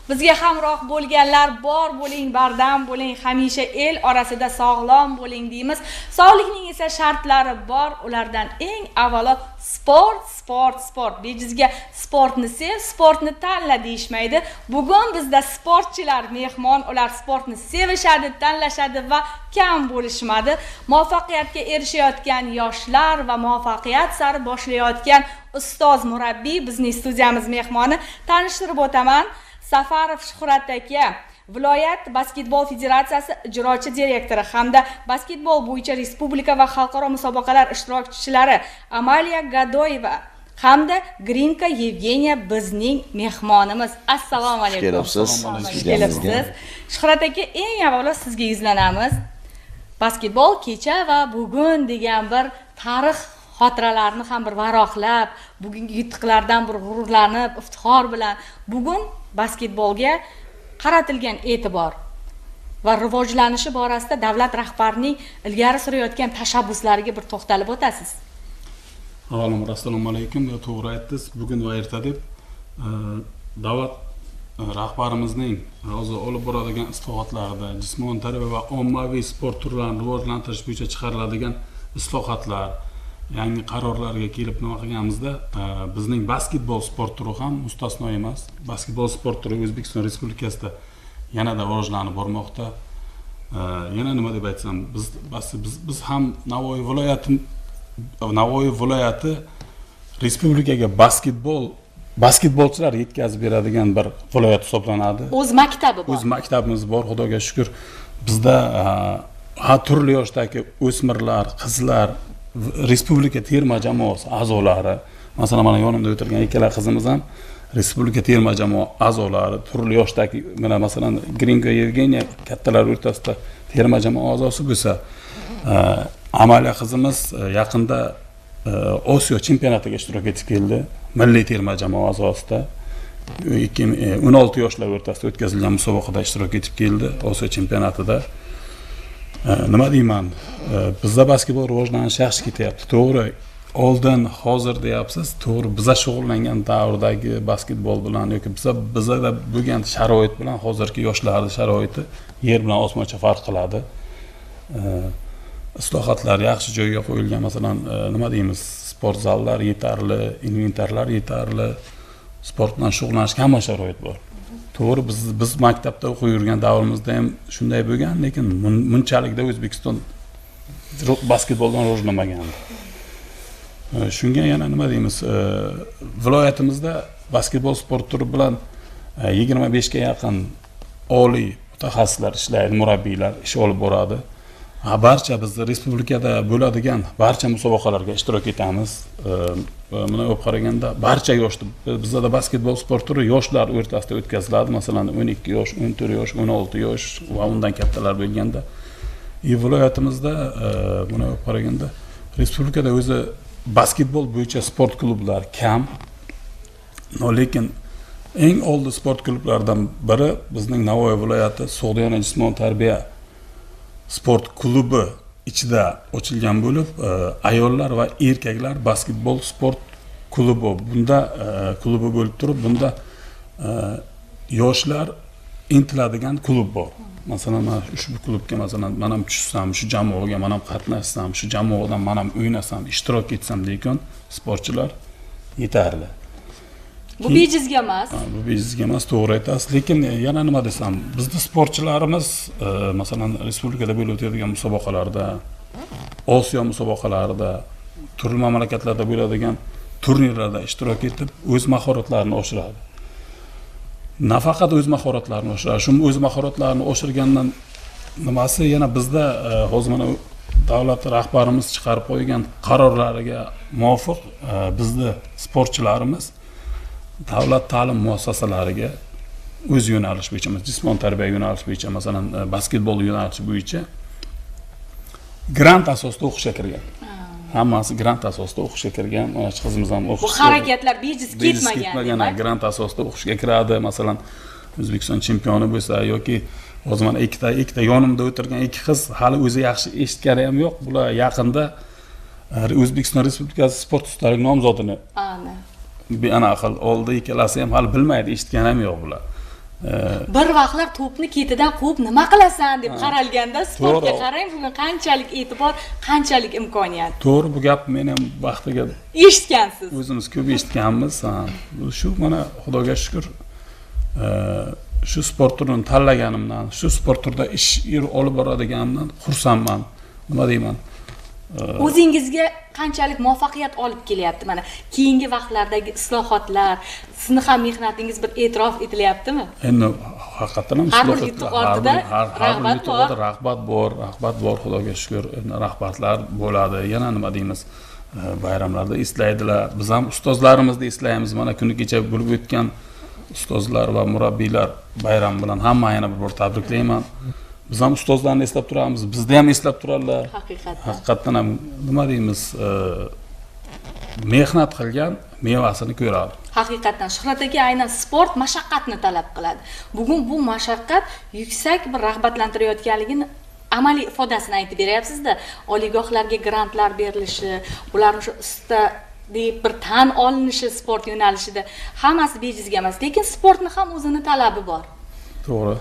Bizga hamroh bo'lganlar bor bo'ling, bardam bo'ling, hamisha el orasida sog'lom bo'ling deymiz. Sog'likning esa shartlari bor. Ulardan eng avvalo sport. Bejizga sportni sev, sportni tanla deyishmaydi. Bugun bizda sportchilar mehmon, ular sportni sevishadi, tanlashadi va kam bo'lishmadi. Muvaffaqiyatga erishayotgan yoshlar va muvaffaqiyat sari boshlayotgan ustoz murabbiy bizning studiyamiz mehmoni. Tanishtirib o'taman. Safarov Shuhrat aka, viloyat basketbol federatsiyasi ijrochi direktori hamda basketbol bo'yicha respublika va xalqaro musobaqalar ishtirokchilari Amaliya Gadoyeva hamda Grinka Yevgeniya bizning mehmonimiz. Assalomu alaykum. Kelibsiz. Shuhrat aka, eng avvalo sizga yuzlanamiz. Basketbol kecha va bugun degan bir tarix xotiralarni ham bir varoqlab, bugungi yutuqlardan bir g'ururlanib, iftixor bilan bugun basketbolga qaratilgan e'tibor va rivojlanishi borasida davlat rahbarining ilgari surayotgan tashabbuslariga bir to'xtalib o'tasiz. Avvalambor assalomu alaykum. To'g'ri aytdingiz. Bugun va erta deb davlat rahbarimizning hozir olib boradigan islohotlarida jismoniy tarbiya va ommaviy sport turlarini rivojlantirish bo'yicha chiqariladigan islohotlar, yangi qarorlarga kelib nima qilganimizda bizning basketbol sport turi ham mustasno emas. Basketbol sport turi O'zbekiston Respublikasida yanada rivojlanib bormoqda. Yana nima deb aytsam, biz ham Navoiy viloyati respublikaga basketbolchilar yetkazib beradigan bir viloyat hisoblanadi. O'z maktabi bor. O'z maktabimiz bor, Xudoga shukr. Bizda turli yoshdagi o'smirlar, qizlar respublika terma jamoasi a'zolari, masalan mana yonimda o'tirgan ikkala qizimiz ham respublika terma jamoa a'zolari, turli yoshdagi mana masalan Grinka Yevgeniya kattalar o'rtasida terma jamoa a'zosi bo'lsa, Amaliya qizimiz yaqinda Osiyo chempionatiga ishtirok etib keldi. Milliy terma jamoa a'zosida 16 yoshlar o'rtasida o'tkazilgan musobaqada ishtirok etib keldi Osiyo chempionatida. Nima deyman? Bizda basketbol rivojlanishi yaxshi ketyapti. To'g'ri, oldin hozir deyapsiz, to'g'ri, biza shug'ullangan davrdagi basketbol bilan yoki bizda bo'lgan sharoit bilan hozirgi yoshlarning sharoiti yer bilan osmoncha farq qiladi. Islohotlar yaxshi joyga qo'yilgan, masalan, nima deymiz? Sport zallar yetarli, inventarlar yetarli, sport bilan shug'ullanishga hamma sharoit bor. To'g'ri, biz maktabda o'qib yurgan davrimizda ham shunday bo'lgan, lekin bunchalikda O'zbekiston basketboldan rivojlanmagan. Shunga yana nima deymiz? Viloyatimizda basketbol sport turi bilan 25 ga yaqin oliy mutaxassislar ishlaydi, murabbiylar ish olib boradi. Barcha biz respublikada bo'ladigan barcha musobaqalarga ishtirok etamiz. Buni olib qaraganda barcha yoshda bizda basketbol sport turi yoshlar o'rtasida o'tkaziladi. Masalan, 12 yosh, 14 yosh, 16 yosh va undan kattalar bo'lganda, viloyatimizda buni olib qaraganda respublikada o'zi basketbol bo'yicha sport klublar kam. Lekin eng oldin sport klublaridan biri bizning Navoiy viloyati Sog'diyona jismoniy tarbiya sport klubi ichida ochilgan bo'lib, ayollar va erkaklar basketbol sport klubi bunda klubi bo'lib turib, bunda yoshlar intiladigan klub bor. Masalan, mana ushbu klubga masalan men ham tushsam, shu jamoaga men ham qatnashsam, shu jamoadan men ham o'ynasam, ishtirok etsam degan sportchilar yetarli. Bu bejizga emas. Bu bejizga emas, to'g'ri aytasiz. Lekin yana nima desam, bizning sportchilarimiz masalan respublikada bo'lib o'tadigan musobaqalarda, Osiyo musobaqalarida, turli mamlakatlarda bo'ladigan turnirlarda ishtirok etib, o'z mahoratlarini oshiradi. Nafaqat o'z mahoratlarini oshiradi, shu o'z mahoratlarini oshirgandan nimasi yana bizda hozir mana davlat rahbarimiz chiqarib qo'ygan qarorlariga muvofiq bizning sportchilarimiz davlat ta'lim muassasalariga o'z yo'nalish bo'yicha, jismoniy tarbiya yo'nalishi bo'yicha, masalan, basketbol yo'nalishi bo'yicha grant asosida o'qishga kirgan. Hammasi grant asosida o'qishga kirgan. Mana shu qizimiz ham o'qish. Bu harakatlar bejiz ketmagan. Grant asosida o'qishga kiradi. Masalan, O'zbekiston chempioni bo'lsa yoki hozir mana ikkita yonimda o'tirgan ikki qiz hali o'zi yaxshi eshitgani ham yo'q. Bular yaqinda O'zbekiston Respublikasi sport ustaligi nomzodini ana xil oldi, ikkalasi ham hali bilmaydi, eshitgan ham yo'q bular. Bir vaqtlar to'pni ketidan quvib nima qilasan deb qaralganda sportga qarang, bugun qanchalik e'tibor, qanchalik imkoniyat. To'g'ri, bu gap men ham vaqtiga Eshitgansiz. o'zimiz ko'p eshitganmiz. Shu mana Xudoga shukr, shu sport turini tanlaganimdan, shu sport turida ish olib boradiganimdan xursandman. Nima deyman? O'zingizga qanchalik muvaffaqiyat olib kelyapti mana keyingi vaqtlardagi islohotlar, sizni ham mehnatingiz bir e'tirof etilyaptimi? Endi haqiqatan ham har bir yutuq ortida rag'bat bor, Xudoga shukr. Endi rahbarlar bo'ladi. Yana nima deymiz? Bayramlarda eslaydilar. Biz ham ustozlarimizni eslaymiz. Mana kuni kecha bo'lib o'tgan ustozlar va murabbiylar bayrami bilan hammani yana bir bor tabriklayman. Biz ham ustozlarni eslab turamiz, bizni ham eslab turadilar. Haqiqatan ham nima deymiz, mehnat qilgan mevasini ko'radi. Haqiqatan Shuhrat aka aynan sport mashaqqatni talab qiladi. Bugun bu mashaqqat yuksak bir rag'batlantirayotganligini amaliy ifodasini aytib beryapsiz-da. Oliygohlarga grantlar berilishi, ularning shu usta deb bir tan olinishi sport yo'nalishida hammasi bejizga emas, lekin sportni ham o'zini talabi bor. To'g'ri.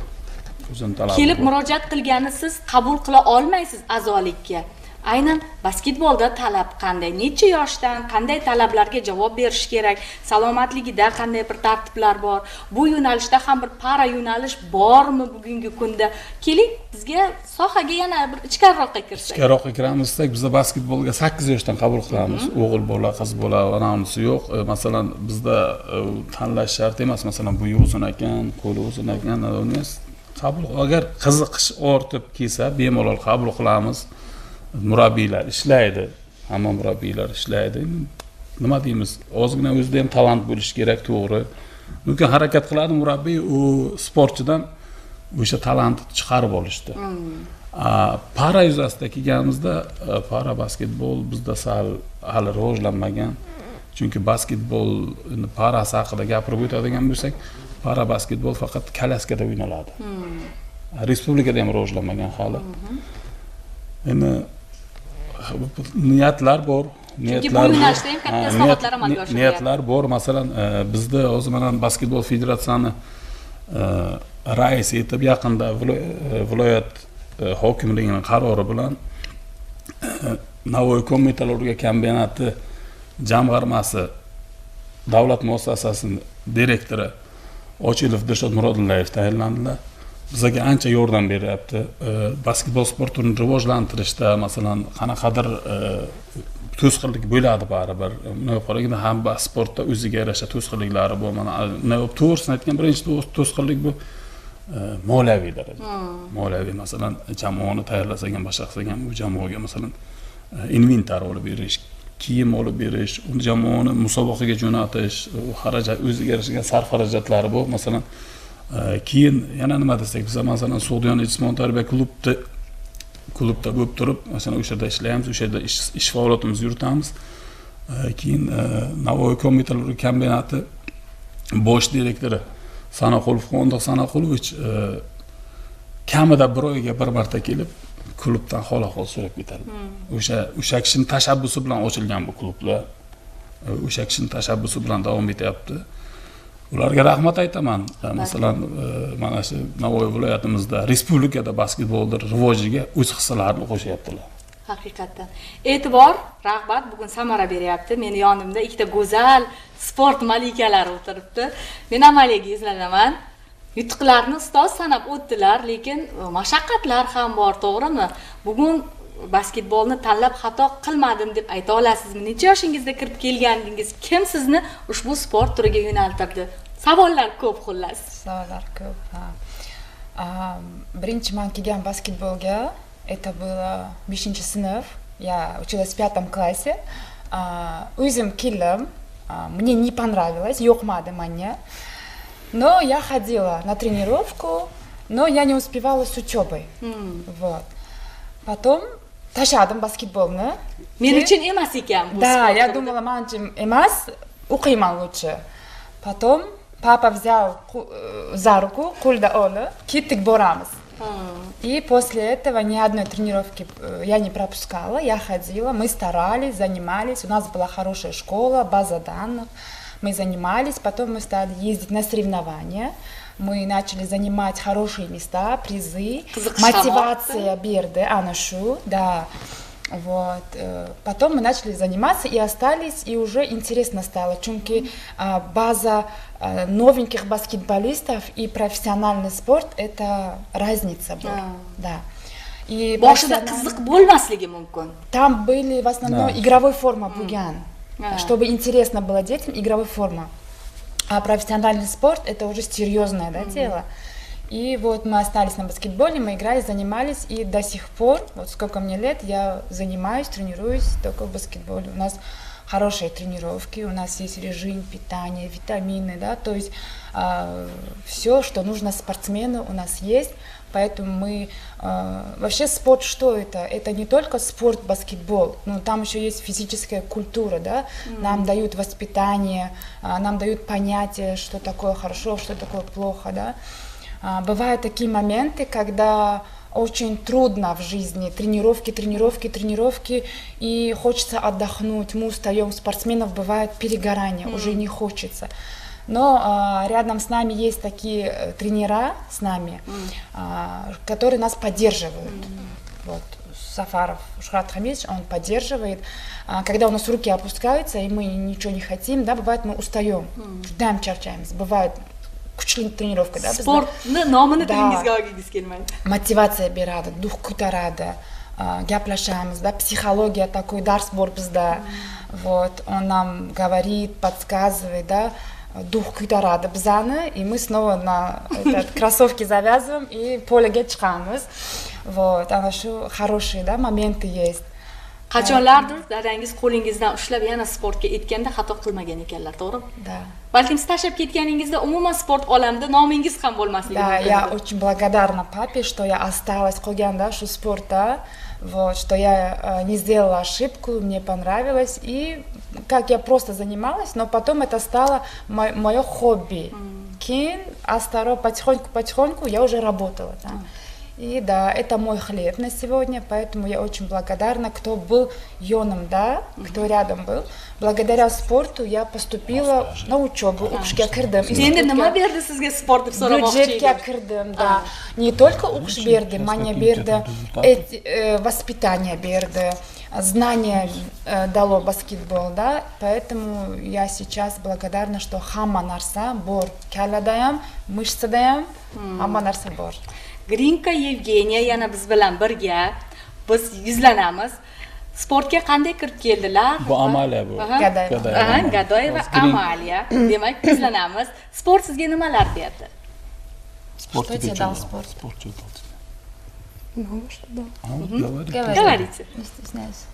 Kelib murojaat qilgani siz qabul qila olmaysiz a'zolikka. Aynan basketbolda talab qanday? Necha yoshdan qanday talablarga javob berish kerak? Salomatligida qanday bir tartiblar bor? Bu yo'nalishda ham bir para yo'nalish bormi bugungi kunda? Keling, bizga sohaga yana bir ichkariroqqa kirsak. Ichkariroqqa kiramiz desak, biz basketbolga 8 yoshdan qabul qilamiz. O'g'il bola, qiz bola, anavisi yo'q. Masalan, bizda tanlash shart emas. Masalan, bu uzun ekan, qo'li uzun ekan, emas. Qabul, agar qiziqish ortib kelsa, bemalol qabul qilamiz. Murabbiylar ishlaydi. Hamma murabbiylar ishlaydi. Nima deymiz? Ozgina o'zida ham talant bo'lish kerak, to'g'ri. Lekin harakat qiladi murabbiy u sportchidan o'sha talantni chiqarib olishdi. Para yuzasida kelganimizda, para basketbol bizda hali rivojlanmagan. Chunki basketbol parasi haqida gapirib o'tadigan bo'lsak, para basketbol faqat Kalaskada o'ynaladi. Respublikada ham rivojlanmagan hali. Endi niyatlar bor. Niyatlar bor. Masalan, bizda hozir mana basketbol federatsiyani raisi etib yaqinda viloyat hokimligining qarori bilan Navoiy Metallurgiya kombinati jamg'armasi davlat muassasasining direktori Ochilov Dilshod Murodullayev tayinlandilar. Bizga ancha yordam beryapti. Basketbol sportini rivojlantirishda, masalan, qanaqadir to'sqinlik bo'ladi baribir. Buni qaraganda ham sportda o'ziga yarasha to'sqinliklari bor. Mana to'g'risini aytgan birinchi to'sqinlik bu moliyaviy darajada. Moliyaviy, masalan, jamoani tayyorlasak ham, boshqa qilsak ham, bu jamoaga masalan inventar olib berish, kiyim olib berish, uni jamoani musobaqaga jo'natish, xarajat o'ziga yarasha sarf xarajatlari bor. Masalan, keyin yana nima desak, biz masalan Sug'diyon ijtimoiy tarbiya klubda bo'lib turib, masalan o'sha yerda ishlaymiz, o'sha yerda ish faoliyatimizni yuritamiz. Keyin Navoiy Metallurgiya kombinati bosh direktori Sanoqulov Xondoq Sanoqulovich kamida bir oyga bir marta kelib klubdan hol-ahvol so'rab ketadi. O'sha kishining tashabbusi bilan ochilgan bu klublar. O'sha kishining tashabbusi bilan davom etyapti. Ularga rahmat aytaman. Masalan, mana shu Navoiy viloyatimizda respublikada basketbolning rivojiga o'z hissalarini qo'shyaptilar. Haqiqatan. E'tibor, rag'bat bugun samara beryapti. Meni yonimda ikkita go'zal sport malikalari o'tiribdi. Men amaliyaga izlanaman. Yutuqlarni ustoz sanab o'tdilar, lekin mashaqqatlar ham bor, to'g'rimi? Bugun basketbolni tanlab xato qilmadim deb ayta olasizmi? Necha yoshingizda kirib kelgandingiz? Kim sizni ushbu sport turiga yo'naltirdi? Savollar ko'p xullas. Savollar ko'p. Birinchi man kelgan basketbolga, это было 5-сынов. Я училась в 5 классе. O'zim keldim. Мне не понравилось, yo'qmadi menga. Но я ходила на тренировку, но я не успевала с учебой. Вот. Потом tashladim basketbolni. Men uchun emas ekan bu. Да, я думала, man uchun emas, o'qiyman лучше. Потом папа взял за руку, qo'lda olib, ketdik boramiz. И после этого ни одной тренировки я не пропускала, я ходила, мы старались, занимались, у нас была хорошая школа, база данных, мы занимались, потом мы стали ездить на соревнования, мы начали занимать хорошие места, призы, Qiziqish мотивация берди, ana shu, да. Вот. Потом мы начали заниматься и остались, и уже интересно стало, чунки база новеньких баскетболистов и профессиональный спорт — это разница была. Да. И Boshida qiziq bo'lmasligi mumkin. там были в основном Да. игровой форма бугян, Да. чтобы интересно было детям, игровой форма. А профессиональный спорт — это уже серьезное, да, дело. И вот мы остались на баскетболе, мы играли, занимались, и до сих пор, вот сколько мне лет, я занимаюсь, тренируюсь только в баскетболе. У нас хорошие тренировки, у нас есть режим питания, витамины, да, то есть все, что нужно спортсмену, у нас есть. Поэтому мы вообще спорт, что это? Это не только спорт, баскетбол, но там еще есть физическая культура, да. Нам дают воспитание, нам дают понятие, что такое хорошо, что такое плохо, да. Бывают такие моменты, когда очень трудно в жизни, тренировки, и хочется отдохнуть, мы устаем, спортсменов бывает перегорание, уже не хочется. Но рядом с нами есть такие тренера с нами, которые нас поддерживают. Вот, Сафаров Шухрат Хамидович, он поддерживает. Когда у нас руки опускаются, и мы ничего не хотим, да, бывает, мы устаем, ждаем, чарчаемся, бывает kuchli тренировка, да, Sportni nomini tilingizga olgingiz kelmaydi. Мотивация beradi, дух ko'taradi, gaplashamiz, да, психология такой дарс bor bizda. Вот, он нам говорит, подсказывает, да, дух ko'taradi bizani, и мы снова на кроссовки завязываем и полеге chiqamiz. Вот, ana shu хорошие, да, моменты есть. Qachonlardir dadangiz qo'lingizdan ushlab yana sportga etganda xato qilmagan ekanlar, to'g'rimi? Да. Balkim siz tashlab ketganingizda umuman sport olamida nomingiz ham bo'lmasligi Да, mumkin. я очень благодарна папе, что я осталась qolgan, да, shu sportda, вот, что я не сделала ошибку, мне понравилось, и как я просто занималась, но потом это стало мое хобби. Keyin потихоньку я уже работала, да. И да, это мой хлеб на сегодня, поэтому я очень благодарна, кто был юным, да, кто рядом был. Благодаря спорту я поступила на учебу, o'qishga kirdim. Endi nima berdi sizga sport deb so'ramoqchi Byudjetga edim. kirdim, да. Не только o'qish berdi, manga berdi, воспитание берdi, знания дало баскетбол, да. Поэтому я сейчас благодарна, что hamma narsa bor, kallada ham, mышцada ham hamma narsa bor. Grinka Yevgeniya yana biz bilan birga, biz yuzlanamiz. Sportga qanday kirib keldilar? Bu Amaliya bu. Gadoyeva. Gadoyeva Amaliya. Demak, yuzlanamiz. Sport sizga nimalar berdi? Sport Что тебе дал спорт? Спort Много что да. Говори. Говорите. Не стесняйся.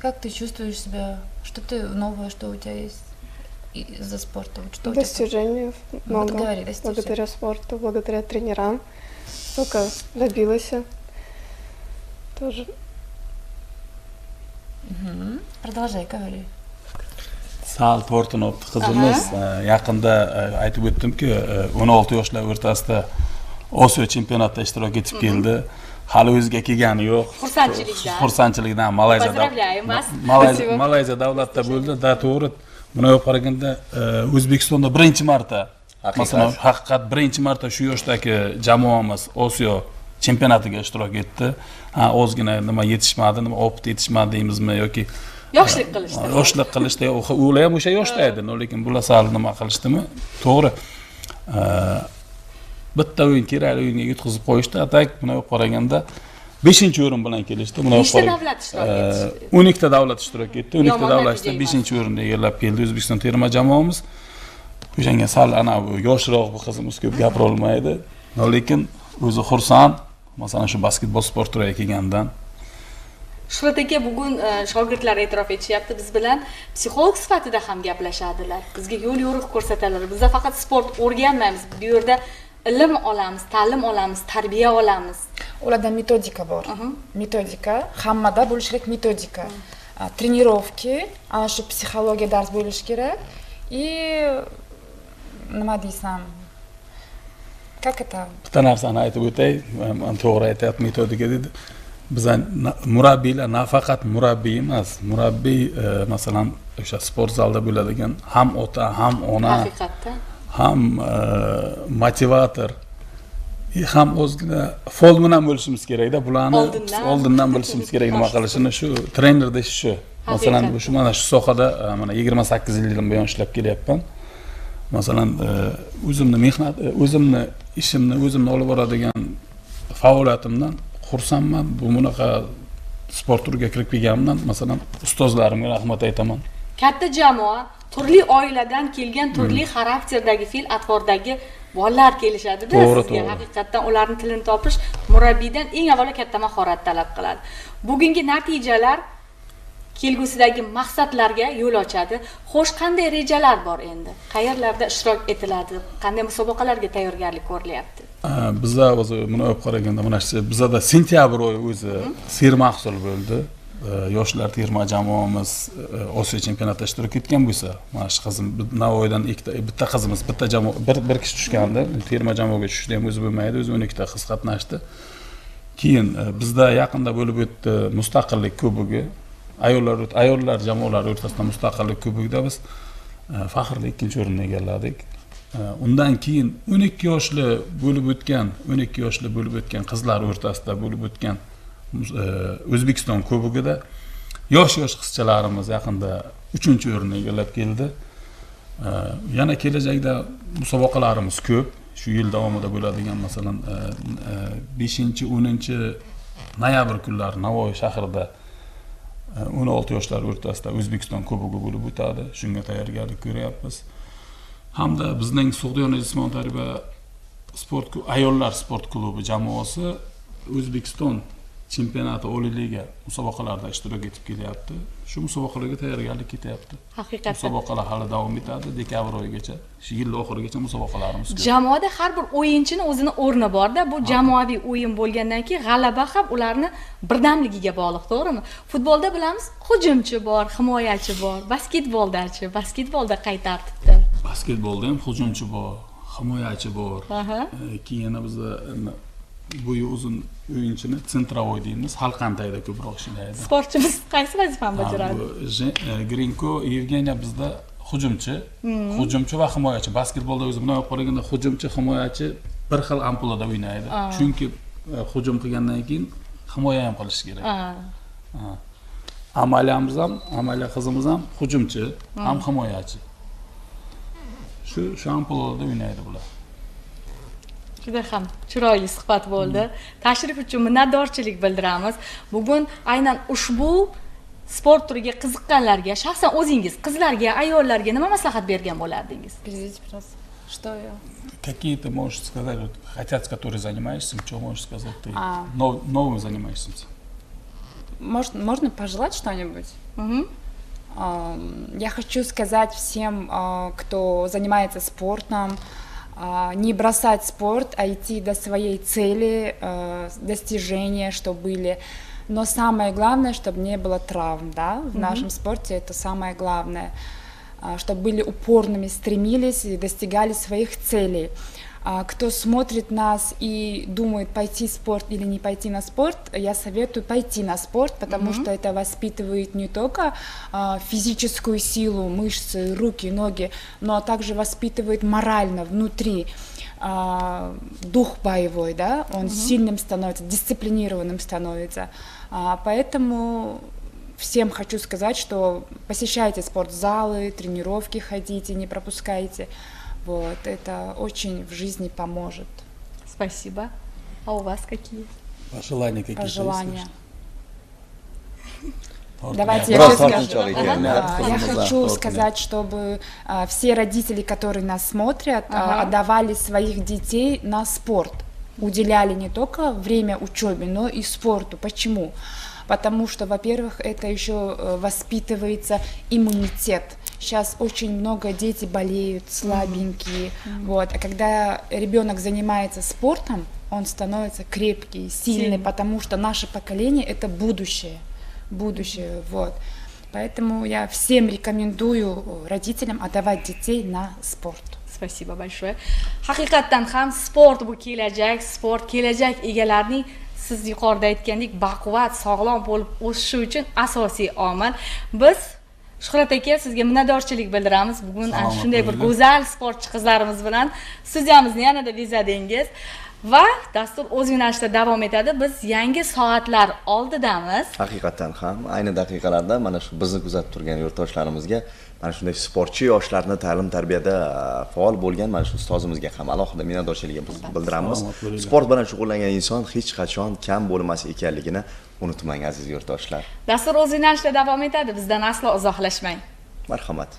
Как ты чувствуешь себя? Что ты новое, что у тебя есть из-за спорта? Вот что у тебя? Достижений много. говори, достижения. Благодаря спорту, благодаря тренерам. Только добилась. Тоже. Продолжай, говори. Sal Portnoy qizimiz yaqinda aytib o'tdimki 16 yoshlar o'rtasida Osiyo chempionatida ishtirok etib keldi. Hali o'ziga kelgani yo'q. Xursandchilikdan Malayziya davlatda bo'ldi. Da to'g'ri, buni olib qaraganda O'zbekistonda birinchi marta, masalan, haqiqat birinchi marta shu yoshdagi jamoamiz Osiyo chempionatiga ishtirok etdi. Ozgina nima yetishmadi, nima opit yetishmadi deymizmi yoki Yoshlik qilishdi. Yoshlik qilishdi. Ular ham o'sha yoshda edi, lekin bular sal nima qilishdimi? To'g'ri. Bitta o'yin kerakli o'yinga yutqizib qo'yishdi. Atak buni olib qaraganda 5-o'rin bilan kelishdi. Buni olib qaraganda 12 ta davlat ishtirok etdi. 12 ta davlatda 5-o'rinni egallab keldi O'zbekiston terma jamoamiz. O'shanga sal ana bu yoshroq bu qizimiz ko'p gapira olmaydi. Lekin o'zi xursand. Masalan, shu basketbol sport turiga kelgandan. Shuhrat aka bugun shogirdlar e'tirof etishyapti, biz bilan psixolog sifatida ham gaplashadilar. Bizga yo'l yo'riq ko'rsatadilar. Biz faqat sport o'rganmaymiz. Bu yerda ilm olamiz, ta'lim olamiz, tarbiya olamiz. Ularda metodika bor. Metodika, hammada bo'lishi kerak metodika. Тренировки, ana shu psixologiya dars bo'lishi kerak. И nima deysam? Как это? Bitta narsani aytib o'tay, men to'g'ri aytyapman, metodika dedi. Bizlar murabbiylar nafaqat murabbiy emas, murabbiy masalan o'sha sport zalda bo'ladigan ham ota, ham ona, Haqiqatda ham motivator, ham o'zida fol bilan bo'lishimiz kerakda. Bularni oldindan bilishimiz kerak nima qilishini, shu trenerda ishi shu. Masalan, shu mana shu sohada mana 28 yildan buyon ishlab kelyapman. Masalan, o'zimni mehnat, o'zimni ishimni o'zimni olib boradigan faoliyatimdan xursandman. Bu bunaqa sport turiga kirib kelganimdan, masalan, ustozlarimga rahmat aytaman. Katta jamoa, turli oiladan kelgan, turli xarakterdagi, fe'l atvordagi bolalar kelishadi-da sizga. Haqiqatdan ularning tilini topish murabbiydan eng avvalo katta mahorat talab qiladi. Bugungi natijalar kelgusidagi maqsadlarga yo'l ochadi. Xo'sh, qanday rejalar bor endi? Qayerlarda ishtirok etiladi? Qanday musobaqalarga tayyorgarlik ko'rilyapti? Bizda o'zi buni olib qaraganda mana shu bizda sentyabr oyi o'zi sermahsul bo'ldi. Yoshlar terma jamoamiz Osiyo chempionatida ishtirok etgan bo'lsa, mana shu qizim Navoiydan bitta qizimiz, bitta jamoa bir kishi tushgandi. Terma jamoaga tushishda ham o'zi bo'lmaydi, o'zi 12 ta qiz qatnashdi. Keyin bizda yaqinda bo'lib o'tdi Mustaqillik kubogi. Ayollar jamoalari o'rtasida Mustaqillik kubogida biz faxrli 2-o'rinni egalladik. Undan keyin 12 yoshli bo'lib o'tgan qizlar o'rtasida bo'lib o'tgan O'zbekiston kubogida yosh qizchalarimiz yaqinda 3-o'rinni egallab keldi. Yana kelajakda musobaqalarimiz ko'p. Shu yil davomida bo'ladigan, masalan, 5-10 noyabr kunlari Navoiy shahrida 16 yoshlar o'rtasida O'zbekiston kubogi bo'lib o'tadi. Shunga tayyorgarlik ko'ryapmiz. Hamda bizning Sug'diyona jismoniy tarbiya ayollar sport klubi jamoasi O'zbekiston chempionati Oliy liga musobaqalarida ishtirok etib kelyapti. Shu musobaqalarga tayyorgarlik ketyapti. Haqiqatdan musobaqalar hali davom etadi, dekabr oyigacha, shu yil oxirigacha musobaqalarimiz ko'p. Jamoada har bir o'yinchining o'zini o'rni bor-da. Bu jamoaviy o'yin bo'lgandan keyin g'alaba ham ularni birdamligiga bog'liq, to'g'rimi? Futbolda bilamiz, hujumchi bor, himoyachi bor, basketboldachi, basketbolda qay tartibda? Basketbolda ham hujumchi bor, himoyachi bor. Keyin bizda bo'yi uzun o'yinchini sentravoy deymiz, halqantayda ko'proq ishlaydi. Sportchimiz qaysi vazifani bajaradi? Grinko Yevgeniya bizda hujumchi va himoyachi. Basketbolda o'zi bilan olib qaraganda hujumchi, himoyachi bir xil ampulada o'ynaydi. Chunki hujum qilgandan keyin himoya ham qilish kerak. Amaliya qizimiz ham hujumchi, ham himoyachi. Shu ampulada o'ynaydi bular. Juda ham chiroyli suhbat bo'ldi. Tashrif uchun minnatdorchilik bildiramiz. Bugun aynan ushbu sport turiga qiziqqanlarga, shaxsan o'zingiz, qizlarga, ayollarga nima maslahat bergan bo'lardingiz? Переведите, пожалуйста. Что я? Какие ты можешь сказать, вот, хотят, которые занимаешься, что можешь сказать ты? Новым занимаешься? Можно пожелать что-нибудь? Я хочу сказать всем, кто занимается спортом, не бросать спорт, а идти до своей цели, достижения, что были. Но самое главное, чтобы не было травм, да, в нашем спорте это самое главное, чтобы были упорными, стремились и достигали своих целей. Кто смотрит нас и думает, пойти в спорт или не пойти на спорт, я советую пойти на спорт, потому что это воспитывает не только физическую силу, мышцы, руки, ноги, но также воспитывает морально, внутри, дух боевой, да, он сильным становится, дисциплинированным становится. Поэтому всем хочу сказать, что посещайте спортзалы, тренировки ходите, не пропускайте. Вот, это очень в жизни поможет. Спасибо. А у вас какие? Пожелания какие-то? Пожелания. Давайте я хочу сказать, чтобы все родители, которые нас смотрят, отдавали своих детей на спорт. Уделяли не только время учебе, но и спорту. Почему? Потому что, во-первых, это еще воспитывается иммунитет. Сейчас очень много детей болеют, слабенькие, вот. А когда ребенок занимается спортом, он становится крепкий, сильный, потому что наше поколение это будущее, вот. Поэтому я всем рекомендую родителям отдавать детей на спорт. Спасибо большое. Haqiqatan ham sport bu kelajak egalarining siz yuqorida aytgandek baquvvat, sog'lom bo'lib o'sishi uchun asosiy omil. Biz Shuhrat aka, sizga minnatdorchilik bildiramiz. Bugun ana Salomat shunday bir bo'linglar. go'zal sportchi qizlarimiz bilan studiyamizni yanada bezadingiz. Va dastur o'z yo'nalishida davom etadi. Biz yangi soatlar oldidamiz. Haqiqatan ham ayni daqiqalarda mana shu bizni kuzatib turgan yurtdoshlarimizga mana shunday sportchi yoshlarni ta'lim tarbiyada faol bo'lgan mana shu ustozimizga ham alohida minnatdorchiligimizni bildiramiz. Salomat bo'linglar. Sport bilan shug'ullangan inson hech qachon kam bo'lmas ekanligini unutmang aziz yurtdoshlar. Dastur o'z yo'nalishida davom etadi. Bizdan aslo uzoqlashmang. Marhamat.